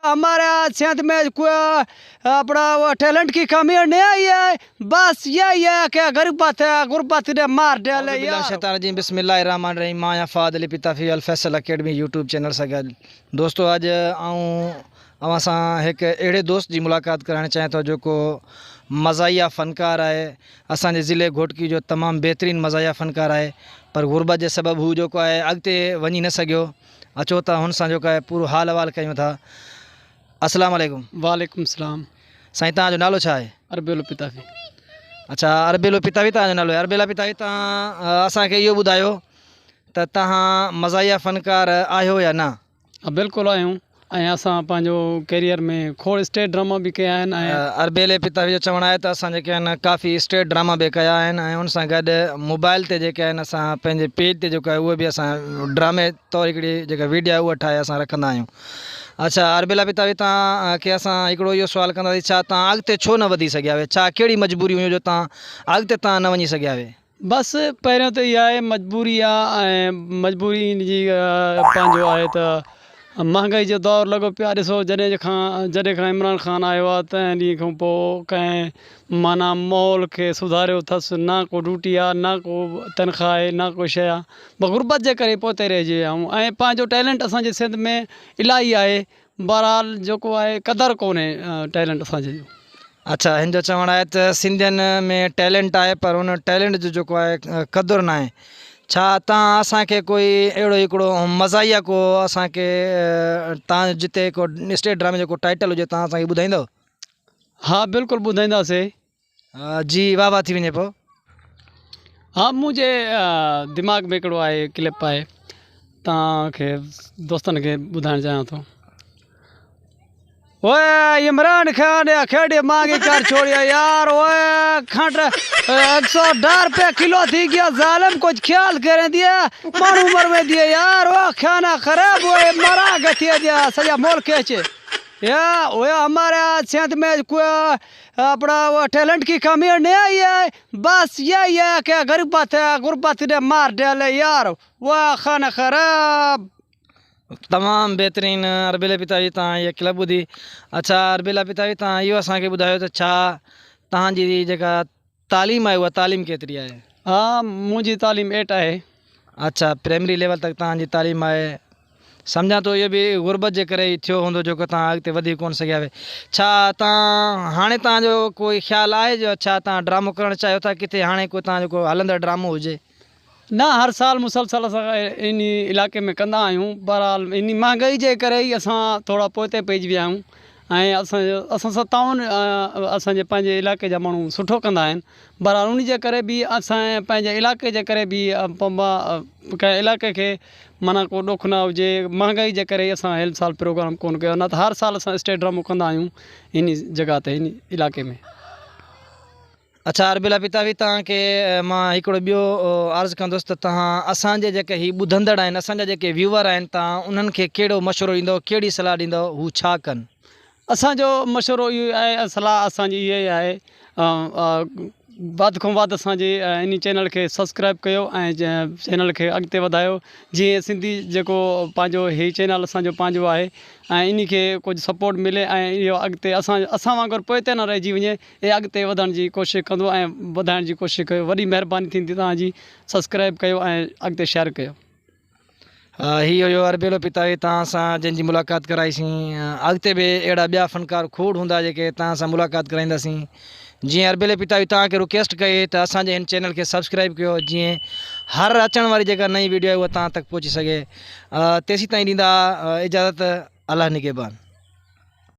हमारे सिंध में कोई अपना वो टैलेंट की कमी नहीं आई है, बस यही है कि गुरबत ने मार डाले यार। शैतान रजीम बिस्मिल्लाहिर्रहमानिर्रहीम। मां या फादली पिताफी अल फैसल अकेडमी यूट्यूब चैनल से गल दोस्तों, अज अवां सां एक अड़े दोस्त की मुलाकात कराना चाहे तो जो को मज़ाहिया फ़नकार है। असांजे ज़िले घोटकी जो तमाम बेहतरीन मज़ाहिया फ़नकार है, पर गुरबत के सबब हू जो है अगते वही न सको। अचो तो हुन सां जो है पूरो हाल अहवाल कयूं था। अस्सलाम वालेकुम। वालेकुम सलाम। साईं तव्हांजो नालो छा आहे? अरबेलो पिताफी। अच्छा, अरबेलो पितावी तव्हांजो नालो आहे। अरबेला पितावी, तव्हां असांखे इहो ॿुधायो त तव्हां मज़ाहिया फ़नकार आहियो या न? बिल्कुलु आहियूं ऐं असां पंहिंजो कैरियर में खोड़ स्टेज ड्रामा भी कया आहिनि ऐं अरबेले पितावी जो चवणु आहे त असां जेके आहिनि काफ़ी स्टेज ड्रामा बि कया आहिनि ऐं उन सां गॾु मोबाइल ते जेके आहिनि असां पंहिंजे पेज ते जेको आहे उहे बि असां ड्रामे तौरु हिकिड़ी जेका वीडियो आहे उहा ठाहे असां रखंदा आहियूं। अच्छा अरबेला पितावी, तव्हांखे असां हिकिड़ो इहो सुवालु कंदासीं, छा तव्हां अॻिते छो न वधी सघिया हुए? छा कहिड़ी मजबूरी हुयूं जो तव्हां अॻिते तव्हां न वञी सघिया हुए? बसि पहिरियों त इहा आहे मजबूरी आहे ऐं मजबूरी जी पंहिंजो आहे त महांगाई जो दौरु लॻो पियो आहे। ॾिसो जॾहिं खां इमरान ख़ान आयो आहे तंहिं ॾींहं खां पोइ कंहिं माना माहौल खे सुधारियो अथसि, न को ड्यूटी आहे, न को तनख़्वाह आहे, न को शइ आहे। बसि गुरबत जे करे पोइ रहिजी विया आहियूं ऐं पंहिंजो टैलेंट असांजे सिंध में इलाही आहे। बहरहाल जेको आहे क़दुरु कोन्हे टैलेंट असांजे जो। अच्छा, हिन जो चवणु आहे त सिंधियुनि में टैलेंट आहे पर उन टैलेंट जो जेको आहे क़दुरु न आहे। छा तव्हां असांखे कोई अहिड़ो हिकिड़ो मज़ाहिया को असांखे तव्हां जिते को स्टेज ड्रामे जो को टाइटल हुजे तव्हां असांखे ॿुधाईंदव? हा बिल्कुलु ॿुधाईंदासीं। जी वाह वाह थी वञे पोइ। हा, मुंहिंजे दिमाग़ में हिकिड़ो आहे क्लिप आहे, तव्हांखे दोस्तनि खे ॿुधाइणु चाहियां थो। ओए इमरान खान या खेड़े मांगी कर छोड़िया यार। ओए खंड 110 रुपये किलो थी गया, जालिम कुछ ख्याल करे दिया, मारू उम्र में दिए यार। वो खाना खराब हुए मरा गतिया दिया सजा मोल केचे या। वो हमारे सिंध में कोई अपना वो टैलेंट की कमी नहीं आई है, बस यही है कि गुरबत ने मार डाले यार। वो खाना खराब। तमामु बेहतरीन अरबेला पिताजी तव्हां इहा क्लिप ॿुधी। अच्छा अरबेला पिताजी, तव्हां इहो असांखे ॿुधायो त छा तव्हांजी जेका तालीम आहे उहा तालीम केतिरी आहे? हा, मुंहिंजी तालीम 8 आहे। अच्छा, प्राइमरी लेवल तक तव्हांजी तालीम आहे। सम्झां थो इहो बि गुरबत जे करे ई थियो हूंदो जेको तव्हां अॻिते वधी कोन सघिया हुए। छा तव्हां हाणे तव्हांजो कोई ख़्यालु आहे जो छा तव्हां ड्रामो करणु चाहियो था किथे हाणे कोई तव्हांजो को हलंदड़ ड्रामो हुजे? न, हर साल मुसलसल असां इन इलाइक़े में कंदा आहियूं। बहरहाल इन महांगाई जे करे ई असां थोरा पोइते पइजी विया आहियूं ऐं असां 57 असांजे पंहिंजे इलाइक़े जा माण्हू सुठो कंदा आहिनि। बहरहाल उन जे करे बि असां पंहिंजे इलाइक़े जे करे बि कंहिं इलाइक़े खे माना को ॾुख न हुजे, महांगाई जे करे असां हिन साल प्रोग्राम कोन कयो, न त हर साल असां स्टेज ड्रामो कंदा आहियूं इन जॻह ते, इन इलाइक़े में। अच्छा अरबेला पितावी, तव्हांखे मां हिकिड़ो ॿियो अर्ज़ु कंदुसि त तव्हां असांजे जेके हीअ ॿुधंदड़ आहिनि, असांजा जेके व्यूअर आहिनि, तव्हां उन्हनि खे कहिड़ो मशवरो ॾींदव, कहिड़ी सलाह ॾींदव, हू छा कनि? असांजो मशवरो इहो आहे, सलाह असांजी इहा ई आहे, वधि खां वधि असांजे इन चैनल खे सब्सक्राइब कयो ऐं चैनल खे अॻिते वधायो, जीअं सिंधी जेको पंहिंजो हीउ चैनल असांजो पंहिंजो आहे ऐं इन खे कुझु सपोर्ट मिले ऐं इहो अॻिते असां वांगुरु पोइते न रहिजी वञे, ऐं अॻिते वधण जी कोशिशि कंदो ऐं वधाइण जी कोशिशि कयो। वॾी महिरबानी थींदी तव्हांजी, सब्सक्राइब कयो ऐं अॻिते शेयर कयो। हीअ हुयो अरबेलो पितावी, तव्हां सां जंहिंजी मुलाक़ात कराईसीं। अॻिते बि अहिड़ा ॿिया फ़नकार खोड़ हूंदा जेके तव्हां सां मुलाक़ात कराईंदासीं। जीअं अरबेले पितावी तव्हांखे रिक्वेस्ट कई त असांजे हिन चैनल खे सब्सक्राइब कयो, जीअं हर अचण वारी जेका नई वीडियो आहे उहा तव्हां तक पहुची सघे। तेसीं ताईं ॾींदा इजाज़त। अल्लाह निगहबान।